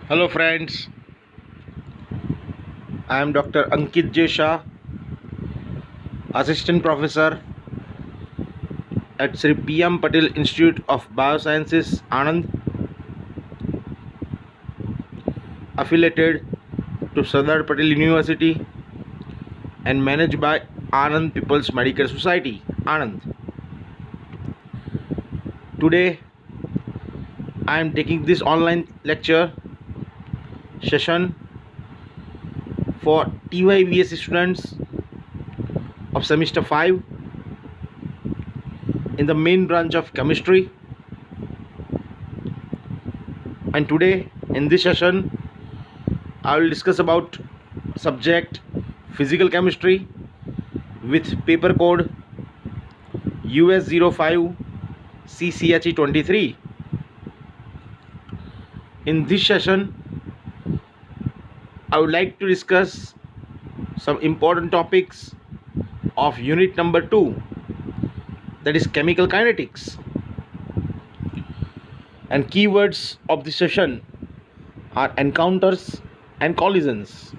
Hello friends, I am Dr. Ankit J. Shah, Assistant Professor at Sri P.M. Patel Institute of Biosciences, Anand, affiliated to Sardar Patel University and managed by Anand People's Medical Society, Anand. Today, I am taking this online lecture session for TYBSc students of semester 5 in the main branch of chemistry. And today in this session I will discuss about subject physical chemistry with paper code US05 CCHE23. In this session I would like to discuss some important topics of unit number 2, that is chemical kinetics. And keywords of this session are encounters and collisions.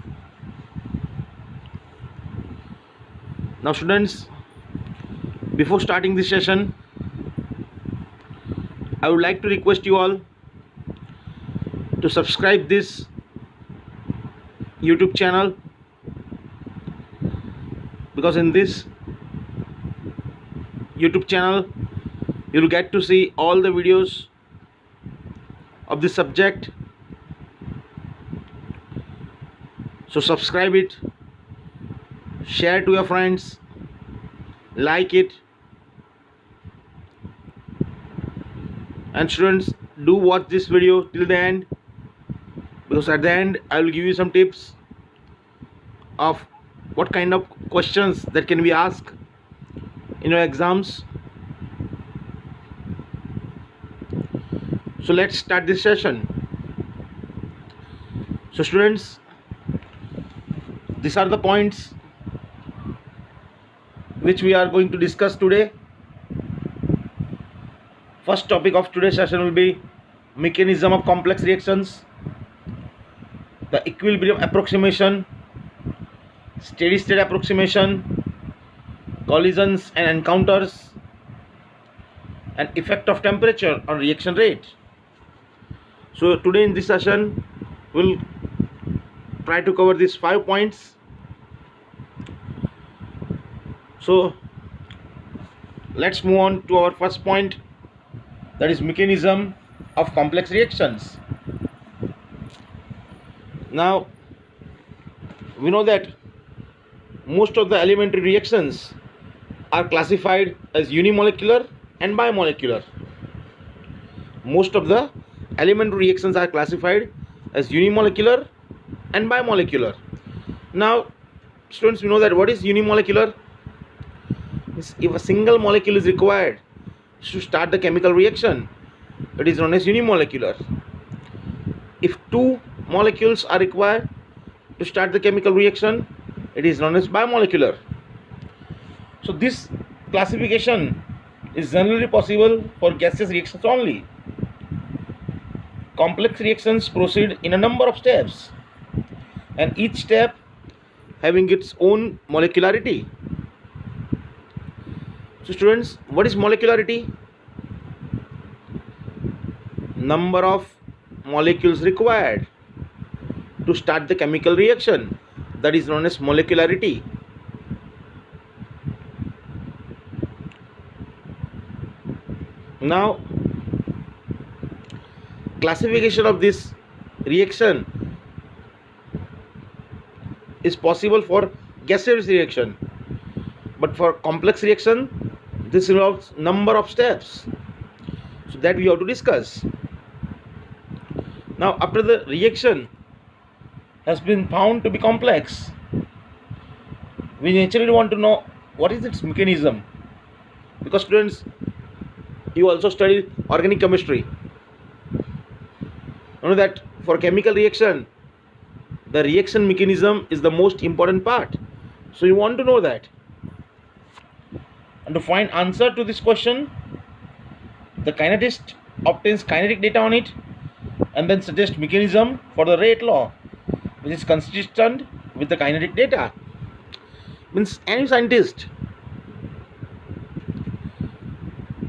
Now students, before starting this session, I would like to request you all to subscribe this YouTube channel, because in this YouTube channel you will get to see all the videos of this subject. So subscribe it, share to your friends, like it, and students, do watch this video till the end, because at the end I will give you some tips of what kind of questions that can be asked in your exams. So let's start this session. So students, these are the points which we are going to discuss today. First topic of today's session will be mechanism of complex reactions, the equilibrium approximation, steady state approximation, collisions and encounters, and effect of temperature on reaction rate. So today in this session we'll try to cover these 5 points. So let's move on to our first point, that is mechanism of complex reactions. Now we know that most of the elementary reactions are classified as unimolecular and bimolecular. Most of the elementary reactions are classified as unimolecular and bimolecular. Now students, we know that what is unimolecular? If a single molecule is required to start the chemical reaction, it is known as unimolecular. If 2 molecules are required to start the chemical reaction, it is known as bimolecular. So this classification is generally possible for gaseous reactions only. Complex reactions proceed in a number of steps, and each step having its own molecularity. So students, what is molecularity? Number of molecules required to start the chemical reaction, that is known as molecularity. Now classification of this reaction is possible for gaseous reaction, but for complex reaction this involves number of steps, so that we have to discuss. Now after the reaction has been found to be complex, we naturally want to know what is its mechanism, because students, you also study organic chemistry. You know that for chemical reaction the reaction mechanism is the most important part, so you want to know that. And to find answer to this question, the kinetist obtains kinetic data on it and then suggest mechanism for the rate law, which is consistent with the kinetic data. Means any scientist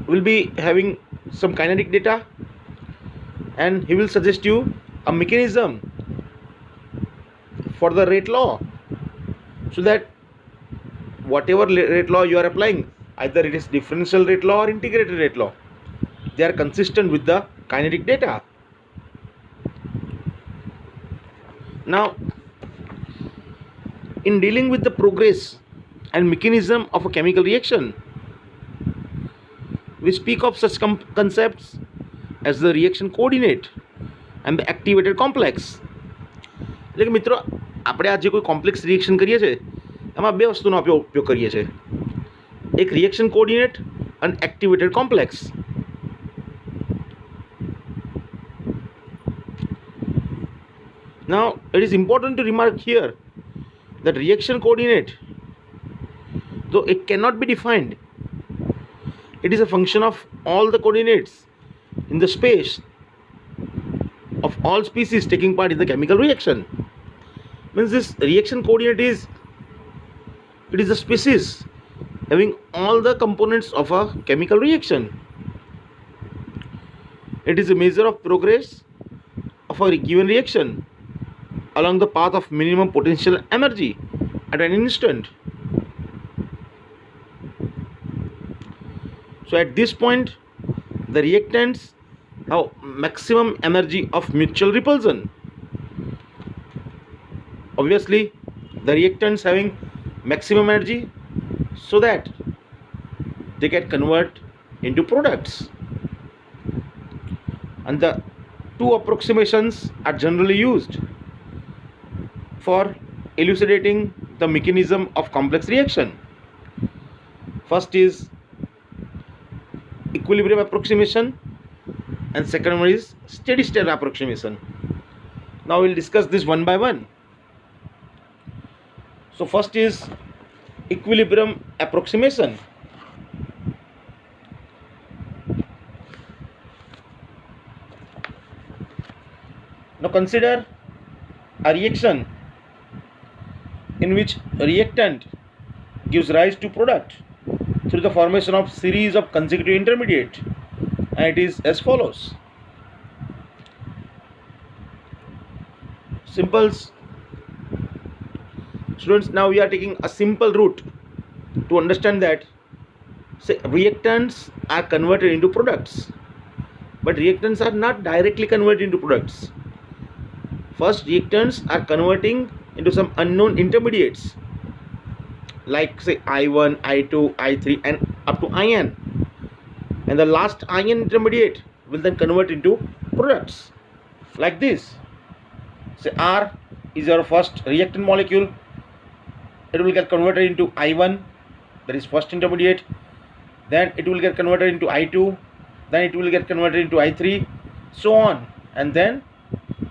will be having some kinetic data, and he will suggest you a mechanism for the rate law, so that whatever rate law you are applying, either it is differential rate law or integrated rate law, they are consistent with the kinetic data. Now, in dealing with the progress and mechanism of a chemical reaction, we speak of such concepts as the reaction coordinate and the activated complex. એટલે કે મિત્રો, આપણે આ જે કોઈ complex reaction કરીએ છીએ એમાં બે વસ્તુનો આપણે ઉપયોગ કરીએ છીએ, એક રિએક્શન કોઓર્ડિનેટ અને activated complex. Now, it is important to remark here that reaction coordinate, though it cannot be defined, it is a function of all the coordinates in the space of all species taking part in the chemical reaction. Means this reaction coordinate is the species having all the components of a chemical reaction. It is a measure of progress of a given reaction along the path of minimum potential energy at an instant. So at this point, the reactants have maximum energy of mutual repulsion. Obviously, the reactants having maximum energy, so that they can convert into products. And the two approximations are generally used for elucidating the mechanism of complex reaction. First is equilibrium approximation, and second one is steady state approximation. Now we'll discuss this one by one. So first is equilibrium approximation. Now consider a reaction in which reactant gives rise to product through the formation of series of consecutive intermediate, and it is as follows. Simples. Students, now we are taking a simple route to understand that, say, reactants are converted into products, but reactants are not directly converted into products. First, reactants are converting into some unknown intermediates, like say I1, I2, I3 and up to IN, and the last IN intermediate will then convert into products like this. Say R is your first reactant molecule, it will get converted into I1, that is first intermediate, then it will get converted into I2, then it will get converted into I3, so on, and then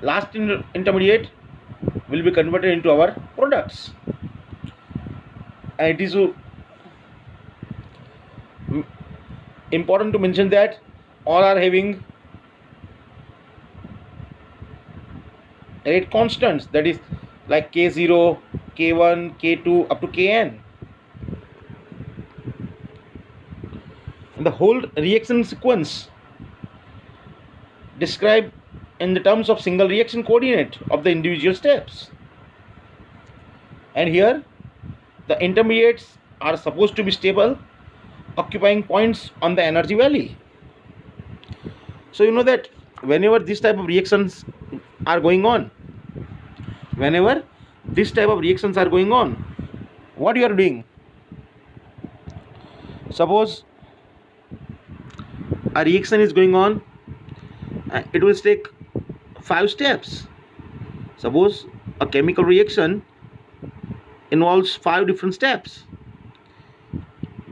last intermediate will be converted into our products. And it is important to mention that all are having rate constants, that is like K0, K1, K2 up to Kn. And the whole reaction sequence described in the terms of single reaction coordinate of the individual steps. And here the intermediates are supposed to be stable, occupying points on the energy valley. So you know that whenever this type of reactions are going on, what you are doing? Suppose a reaction is going on, it will take 5 steps. Suppose a chemical reaction involves 5 different steps.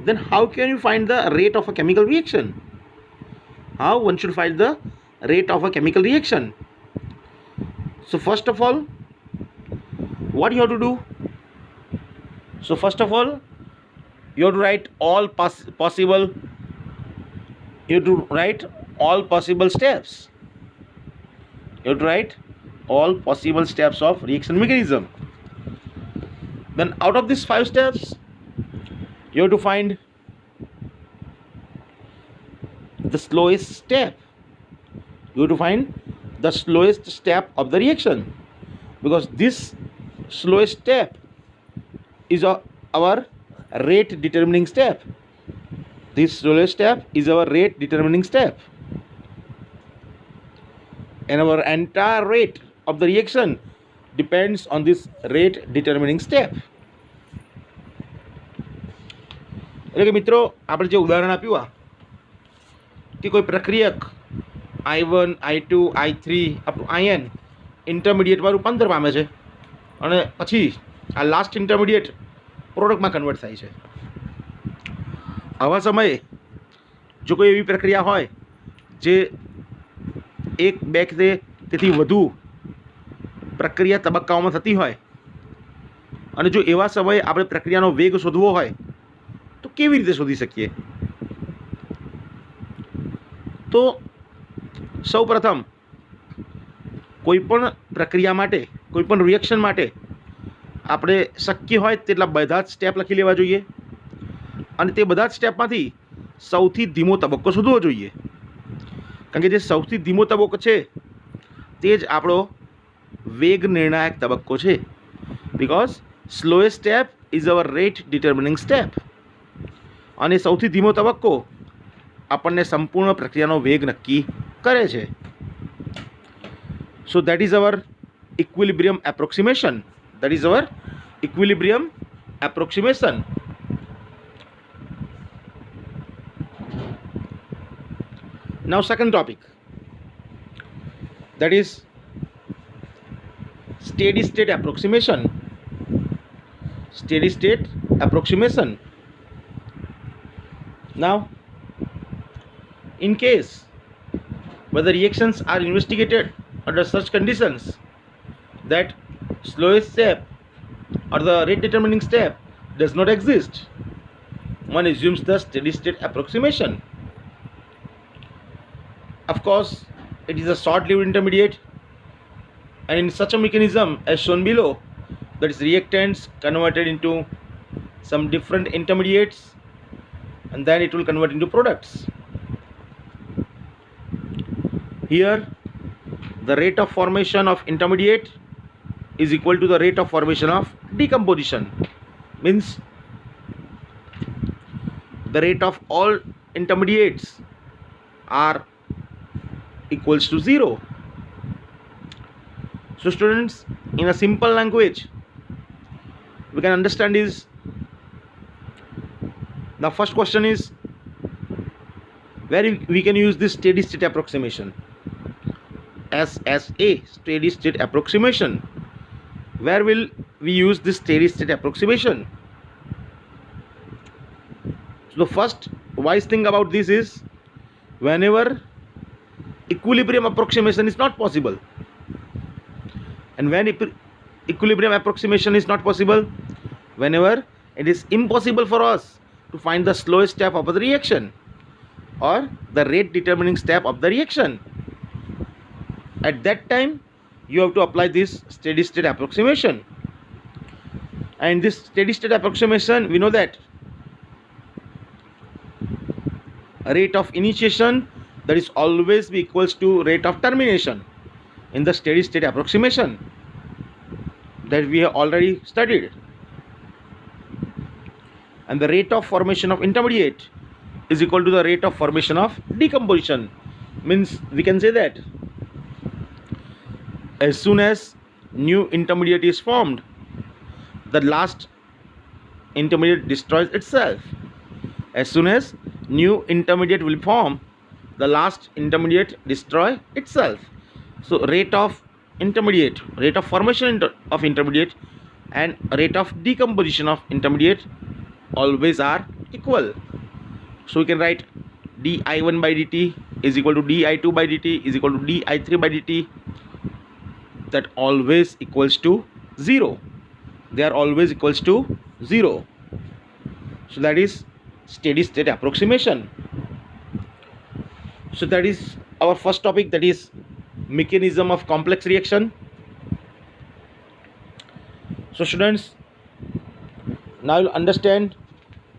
Then how can you find the rate of a chemical reaction? How one should find the rate of a chemical reaction? So first of all, what you have to do? So first of all, you have to write all possible steps. You have to write all possible steps of reaction mechanism. Then out of these 5 steps, you have to find the slowest step. You have to find the slowest step of the reaction, because this slowest step is our rate determining step. This slowest step is our rate determining step, and our entire rate of the reaction depends on this rate determining step. એટલે કે મિત્રો આપણે જે ઉદાહરણ આપ્યું કે કોઈ પ્રક્રિયક I1, I2, I3 up to IN ઇન્ટરમીડિયેટમાં રૂપાંતર પામે છે અને પછી આ લાસ્ટ ઇન્ટરમીડિયેટ પ્રોડક્ટમાં કન્વર્ટ થાય છે. આવા સમયે જો કોઈ એવી પ્રક્રિયા હોય જે 1, 2 કે તેથી વધુ પ્રક્રિયા તબક્કાઓમાં થતી હોય, અને જો એવા સમયે આપણે પ્રક્રિયાનો વેગ શોધવો હોય તો કેવી રીતે શોધી શકીએ? તો સૌપ્રથમ કોઈપણ પ્રક્રિયા માટે, કોઈપણ રિએક્શન માટે આપણે શક્ય હોય તેટલા બધા જ સ્ટેપ લખી લેવા જોઈએ, અને તે બધા જ સ્ટેપમાંથી સૌથી ધીમો તબક્કો શોધવો જોઈએ, કારણ કે જે સૌથી ધીમો તબક્કો છે તે જ આપણો વેગ નિર્ણાયક તબક્કો છે, because slowest step is our rate determining step, અને સૌથી ધીમો તબક્કો આપણને સંપૂર્ણ પ્રક્રિયાનો વેગ નક્કી કરે છે. So that is our equilibrium approximation. That is our equilibrium approximation. Now second topic, that is steady state approximation. Steady state approximation. Now in case whether reactions are investigated under such conditions that slowest step or the rate determining step does not exist, one assumes the steady state approximation. Of course, it is a short-lived intermediate, and in such a mechanism as shown below, that is reactants converted into some different intermediates, and then it will convert into products. Here the rate of formation of intermediate is equal to the rate of formation of decomposition, means the rate of all intermediates are equals to 0. So students, in a simple language we can understand is, the first question is where we can use this steady state approximation. SSA, steady state approximation. Where will we use this steady state approximation? So the first wise thing about this is, whenever equilibrium approximation is not possible, and when equilibrium approximation is not possible, whenever it is impossible for us to find the slowest step of the reaction or the rate determining step of the reaction, at that time you have to apply this steady state approximation. And this steady state approximation, we know that rate of initiation, that is always be equals to rate of termination in the steady state approximation that we have already studied. And the rate of formation of intermediate is equal to the rate of formation of decomposition, means we can say that as soon as new intermediate is formed, the last intermediate destroys itself. As soon as new intermediate will form, the last intermediate destroy itself. So rate of intermediate, rate of formation of intermediate, and rate of decomposition of intermediate always are equal. So we can write di1 by dt is equal to di2 by dt is equal to di3 by dt. That always equals to 0. They are always equals to 0. So that is steady state approximation. So that is our first topic, that is mechanism of complex reaction. So students, now you'll understand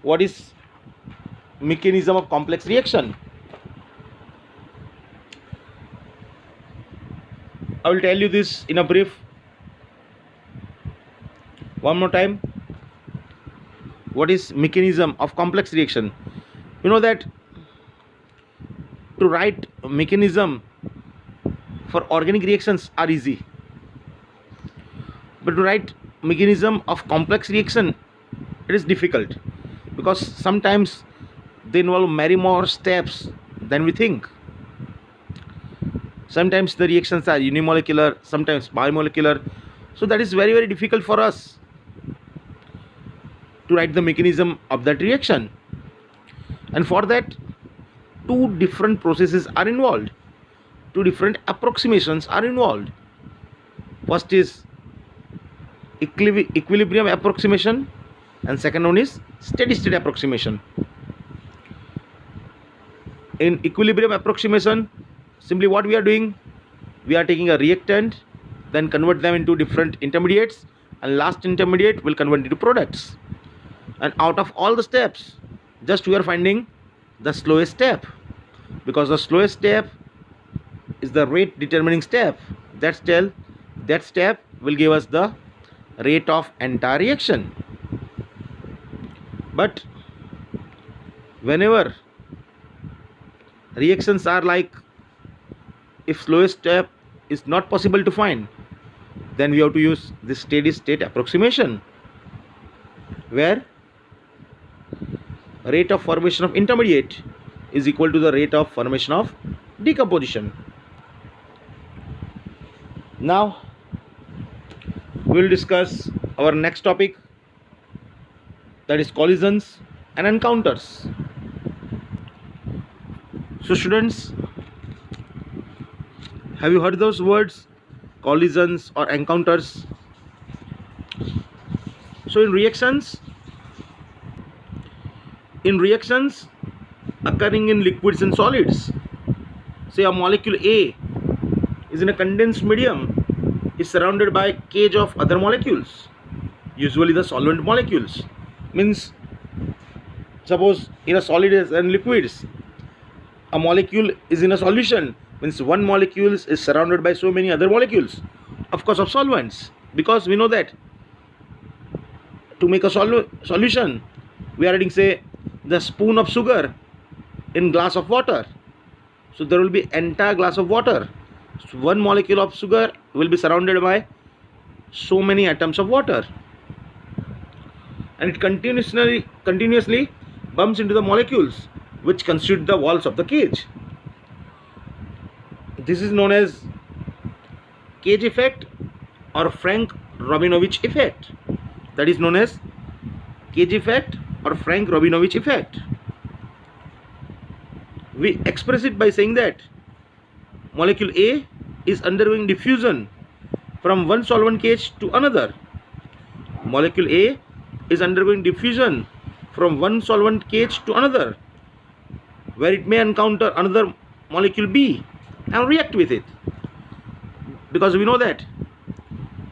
what is mechanism of complex reaction. I will tell you this in a brief. One more time. What is mechanism of complex reaction? You know that to write mechanism for organic reactions are easy, but to write mechanism of complex reaction, it is difficult, because sometimes they involve many more steps than we think. Sometimes the reactions are unimolecular, sometimes bimolecular, so that is very, very difficult for us to write the mechanism of that reaction. And for that, two different processes are involved, two different approximations are involved. First is equilibrium approximation, and second one is steady state approximation. In equilibrium approximation, simply what we are doing, we are taking a reactant, then convert them into different intermediates, and last intermediate will convert into products. And out of all the steps, just we are finding the slowest step, because the slowest step is the rate determining step. That step will give us the rate of entire reaction. But whenever reactions are like, if slowest step is not possible to find, then we have to use this steady state approximation, where rate of formation of intermediate is equal to the rate of formation of decomposition. Now we will discuss our next topic, that is collisions and encounters. So students, have you heard those words, collisions or encounters? So in reactions occurring in liquids and solids, say a molecule A is in a condensed medium, is surrounded by a cage of other molecules, usually the solvent molecules. Means, suppose in a solids and liquids, a molecule is in a solution, means one molecule is surrounded by so many other molecules, of course of solvents, because we know that to make a solution, we are adding, say, the spoon of sugar in glass of water. So there will be entire glass of water. So one molecule of sugar will be surrounded by so many atoms of water, and it continuously bumps into the molecules which constitute the walls of the cage. This is known as cage effect or Frank-Rabinovich effect. That is known as cage effect or Frank-Rabinovich effect. We express it by saying that molecule A is undergoing diffusion from one solvent cage to another. Molecule A is undergoing diffusion from one solvent cage to another, where it may encounter another molecule B and react with it. Because we know that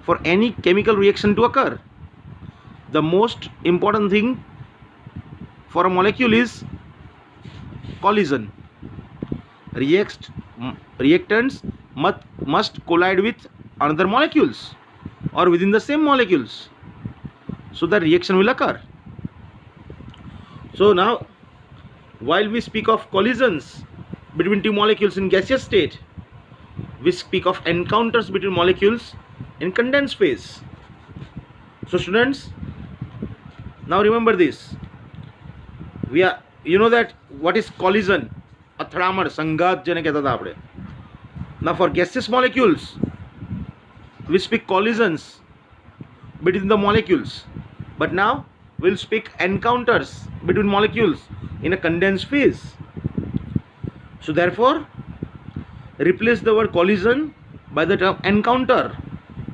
for any chemical reaction to occur, the most important thing for a molecule is collision. Reactants must collide with another molecules or within the same molecules, so the reaction will occur. So now, while we speak of collisions between two molecules in gaseous state, we speak of encounters between molecules in condensed phase. So students, now remember this. You know that what is collision? અથડામણ સંઘાત જેને કહેતા હતા આપણે. Now for gaseous molecules, we speak collisions between the molecules, but now we'll speak encounters between molecules in a condensed phase. So therefore, replace the word collision by the term encounter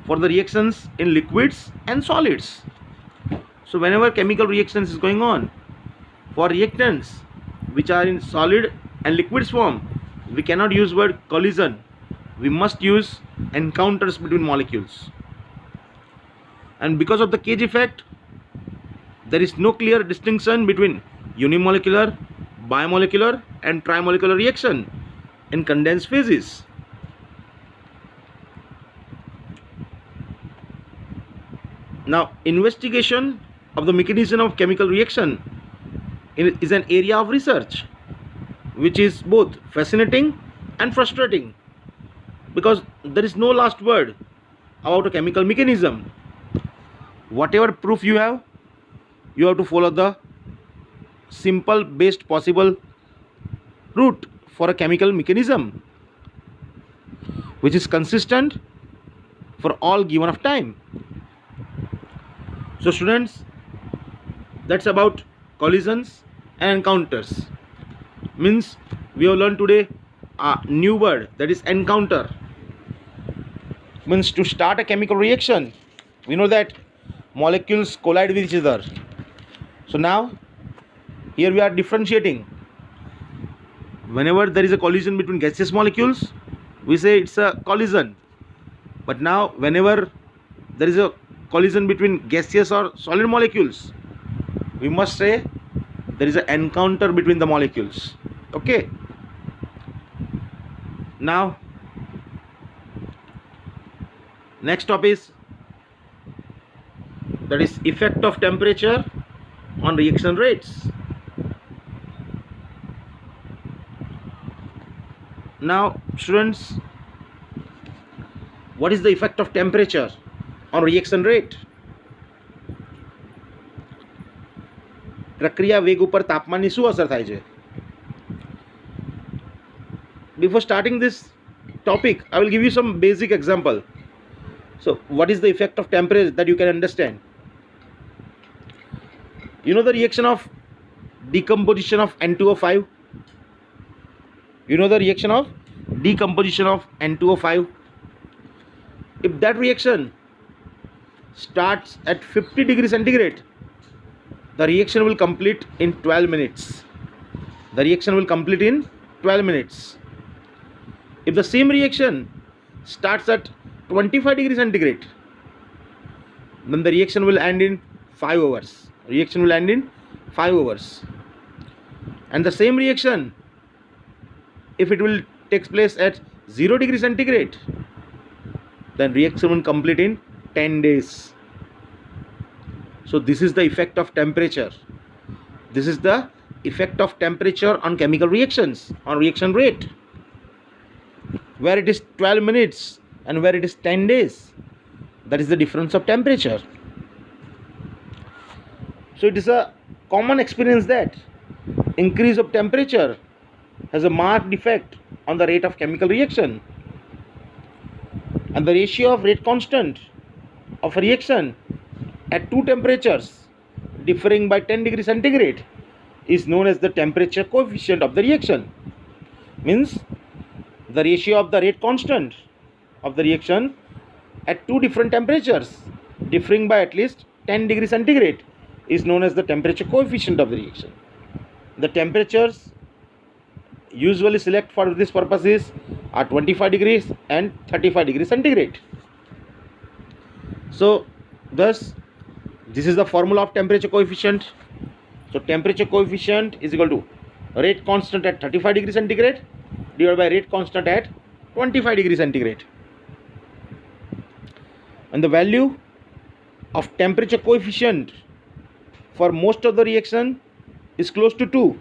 for the reactions in liquids and solids. So whenever chemical reactions is going on, for reactants which are in solid and liquids form, we cannot use word collision, we must use encounters between molecules. And because of the cage effect, there is no clear distinction between unimolecular, bimolecular and trimolecular reaction in condensed phases. Now, investigation of the mechanism of chemical reaction is an area of research which is both fascinating and frustrating, because there is no last word about a chemical mechanism. Whatever proof you have to follow the simple best possible route for a chemical mechanism which is consistent for all given of time. So students, that's about collisions and encounters. Means we have learned today a new word, that is encounter. Means to start a chemical reaction, we know that molecules collide with each other. So now here we are differentiating. Whenever there is a collision between gaseous molecules, we say it's a collision. But now whenever there is a collision between gaseous or solid molecules, we must say there is an encounter between the molecules. Okay. Now next topic is, that is effect of temperature on reaction rates. Now students, what is the effect of temperature on reaction rate? પ્રક્રિયા વેગ ઉપર તાપમાનની શું અસર થાય છે? Before starting this topic, I will give you some basic example. So what is the effect of temperature that you can understand? You know the reaction of decomposition of N2O5? You know the reaction of decomposition of N2O5? If that reaction starts at 50 degrees centigrade, the reaction will complete in 12 minutes. The reaction will complete in 12 minutes. If the same reaction starts at 25 degrees centigrade, then the reaction will end in 5 hours. Reaction will end in 5 hours. And the same reaction, if it will take place at 0 degrees centigrade, then reaction will complete in 10 days. So this is the effect of temperature. This is the effect of temperature on chemical reactions, on reaction rate, where it is 12 minutes and where it is 10 days. That is the difference of temperature. So it is a common experience that increase of temperature has a marked effect on the rate of chemical reaction, and the ratio of rate constant of a reaction at two temperatures differing by 10 degrees centigrade is known as the temperature coefficient of the reaction. Means the ratio of the rate constant of the reaction at two different temperatures differing by at least 10 degrees centigrade is known as the temperature coefficient of the reaction. The temperatures usually select for this purposes are 25 degrees and 35 degrees centigrade. So thus this is the formula of temperature coefficient. So temperature coefficient is equal to rate constant at 35 degrees centigrade divided by rate constant at 25 degrees centigrade. And the value of temperature coefficient for most of the reaction is close to 2.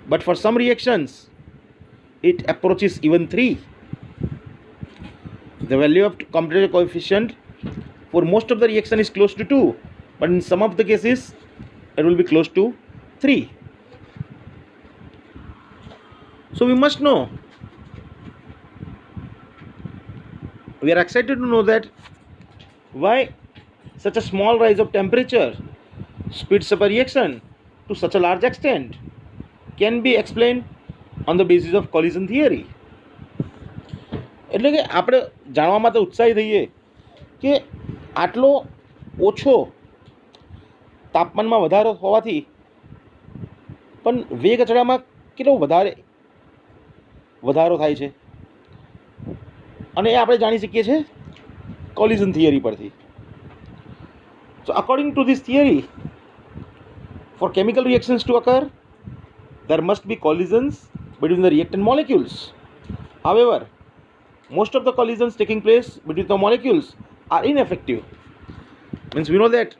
But for some reactions, it approaches even 3. The value of temperature coefficient for most of the reaction is close to 2, but in some of the cases it will be close to 3. So we must know, we are excited to know that why such a small rise of temperature speeds up a reaction to such a large extent can be explained on the basis of collision theory. એટલે કે આપણે જાણવા માટે ઉત્સાહી થઈએ કે આટલો ઓછો તાપમાનમાં વધારો હોવાથી પણ વેગ અચળામાં કેટલો વધારે વધારો થાય છે, અને એ આપણે જાણી શકીએ છીએ કોલિઝન થિયરી પરથી. So according to this theory, for chemical reactions to occur, there must be collisions between the reactant molecules. However, most of the collisions taking place between the molecules are ineffective. Means we know that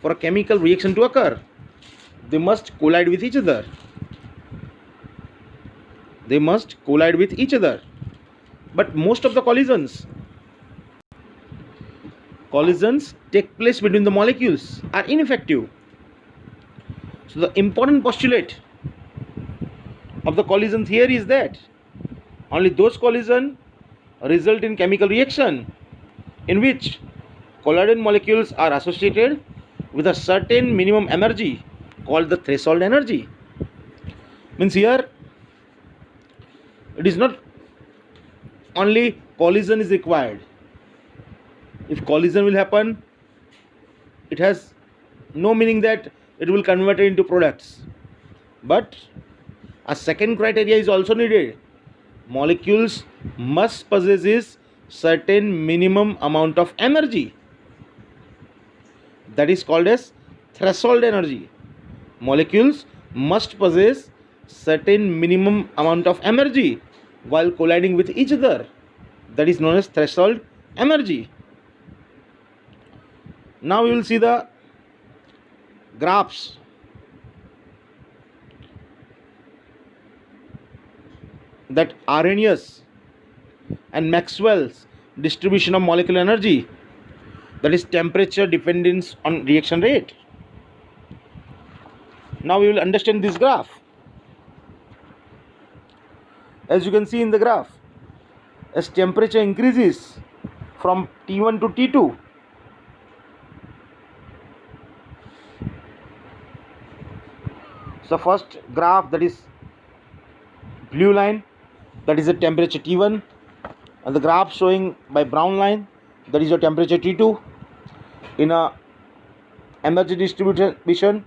for a chemical reaction to occur, they must collide with each other. They must collide with each other. But most of the collisions take place between the molecules are ineffective. So the important postulate of the collision theory is that only those collisions result in chemical reaction in which colliding molecules are associated with a certain minimum energy called the threshold energy. Means here it is not only collision is required. If collision will happen, it has no meaning that it will convert it into products. But a second criteria is also needed. Molecules must possess certain minimum amount of energy. That is called as threshold energy. Molecules must possess certain minimum amount of energy while colliding with each other. That is known as threshold energy. Now we will see the graphs. That Arrhenius and Maxwell's distribution of molecular energy, that is temperature dependence on reaction rate. Now we will understand this graph. As you can see in the graph, as temperature increases from T1 to T2, so first graph, that is blue line, that is the temperature T1, and the graph showing by brown line, that is your temperature T2. In a energy distribution,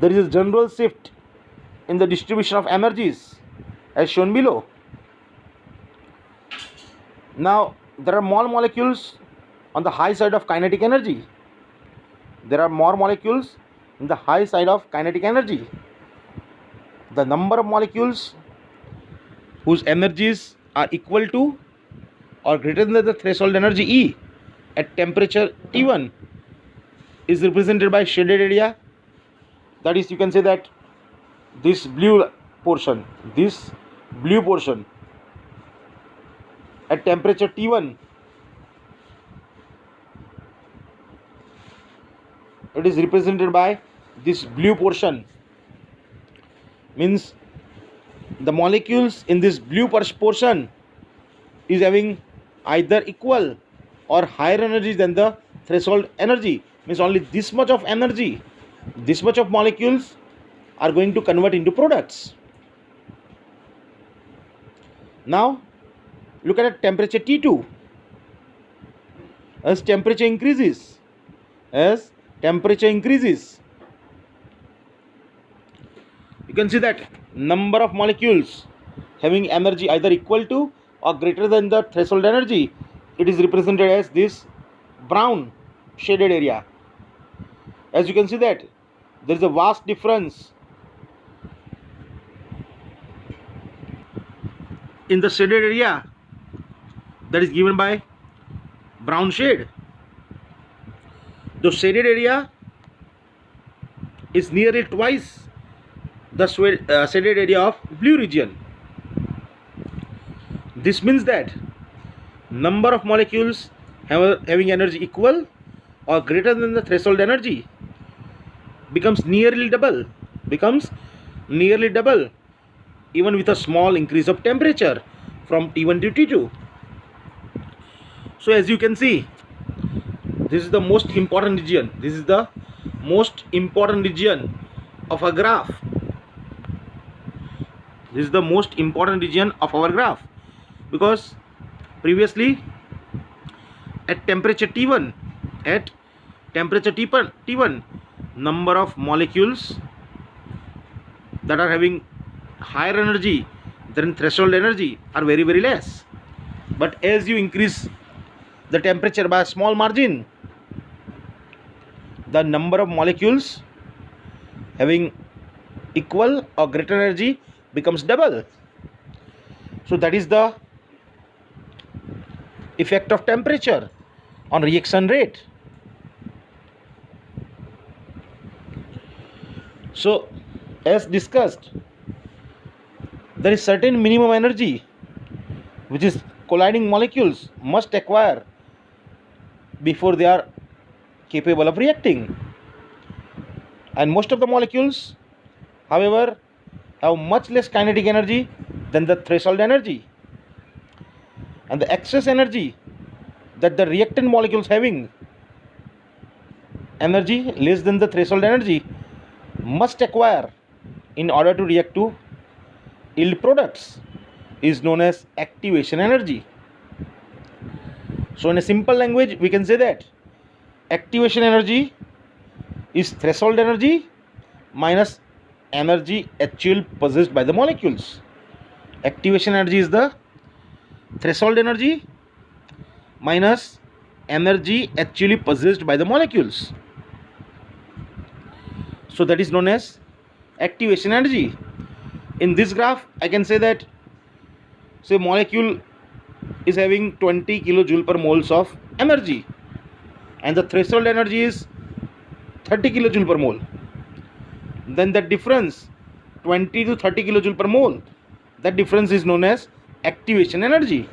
there is a general shift in the distribution of energies as shown below. Now there are more molecules on the high side of kinetic energy. There are more molecules in the high side of kinetic energy. The number of molecules whose energies are equal to or greater than the threshold energy E at temperature T1 is represented by shaded area. That is, you can say that this blue portion at temperature T1, it is represented by this blue portion. Means the molecules in this blue portion is having either equal or higher energy than the threshold energy. Means only this much of energy, this much of molecules are going to convert into products. Now look at temperature T2. As temperature increases, you can see that number of molecules having energy either equal to or greater than the threshold energy, it is represented as this brown shaded area. As you can see that there is a vast difference in the shaded area that is given by brown shade. The shaded area is nearly twice the shaded area of blue region. This means that number of molecules having energy equal or greater than the threshold energy becomes nearly double, even with a small increase of temperature from T1 to T2. So as you can see, this is the most important region of a graph. This is the most important region of our graph, because previously at temperature T1, number of molecules that are having higher energy than threshold energy are very, very less. But as you increase the temperature by a small margin, the number of molecules having equal or greater energy becomes double. So that is the effect of temperature on reaction rate. So as discussed, there is certain minimum energy which is colliding molecules must acquire before they are capable of reacting. And most of the molecules, however, have much less kinetic energy than the threshold energy. And the excess energy that the reactant molecules having energy less than the threshold energy must acquire in order to react to yield products is known as activation energy. So in a simple language, we can say that activation energy is threshold energy minus energy actually possessed by the molecules. Activation energy is the threshold energy minus energy actually possessed by the molecules. So that is known as activation energy. In this graph, I can say that, say, molecule is having 20 kilojoule per moles of energy and the threshold energy is 30 kilojoule per mole. Then the difference 20 to 30 kilojoule per mole, that difference is known as activation energy.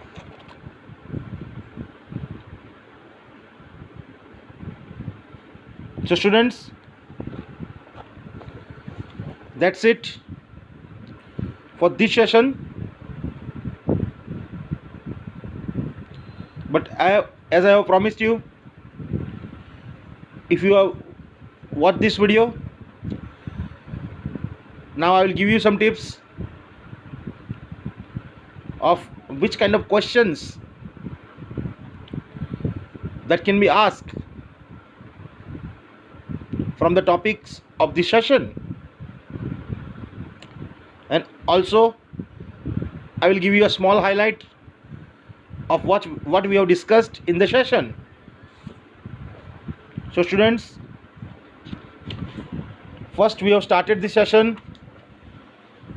So students, that's it for this session. But as I have promised you, if you have watched this video, now I will give you some tips of which kind of questions that can be asked from the topics of this session. And also I will give you a small highlight of what we have discussed in the session. So students, first we have started this session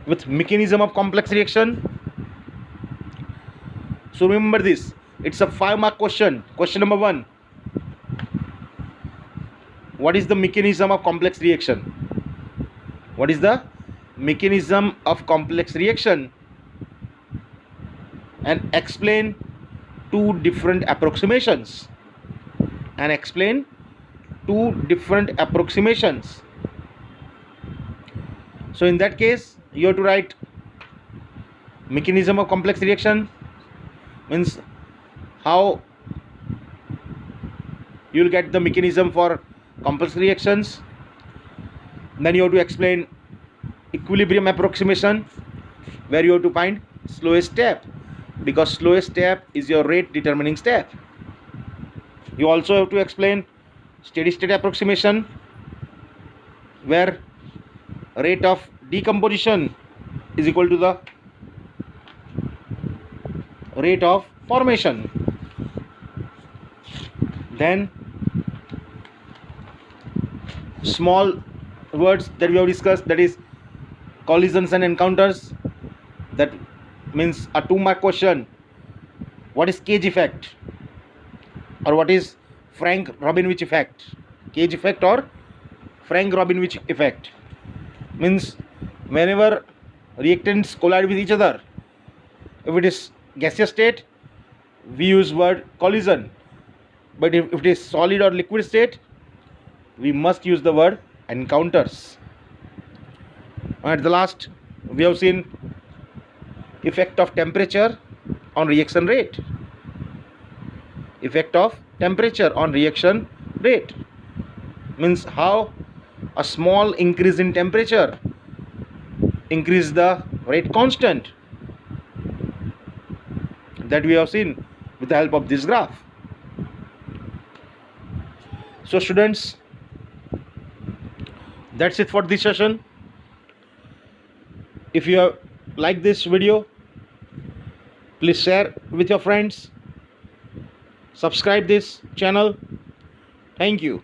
with mechanism of complex reaction. So remember this, it's a 5-mark question. Question number 1, what is the mechanism of complex reaction? What is the mechanism of complex reaction? And explain 2 different approximations. And explain 2 different approximations. So in that case, you have to write mechanism of complex reaction, means how you will get the mechanism for complex reactions. Then you have to explain equilibrium approximation, where you have to find slowest step, because slowest step is your rate determining step. You also have to explain steady state approximation, where rate of decomposition is equal to the rate of formation. Then small words that we have discussed, that is collisions and encounters. That means a 2-mark question. What is cage effect, or what is Frank-Robinowitz effect? Cage effect or Frank-Robinowitz effect means whenever reactants collide with each other, if it is gaseous state, we use word collision, but if it is solid or liquid state, we must use the word encounters. At the last, we have seen effect of temperature on reaction rate. Effect of temperature on reaction rate means how a small increase in temperature increase the rate constant, that we have seen with the help of this graph. So students, that's it for this session. If you have liked this video, please share with your friends, subscribe this channel. Thank you.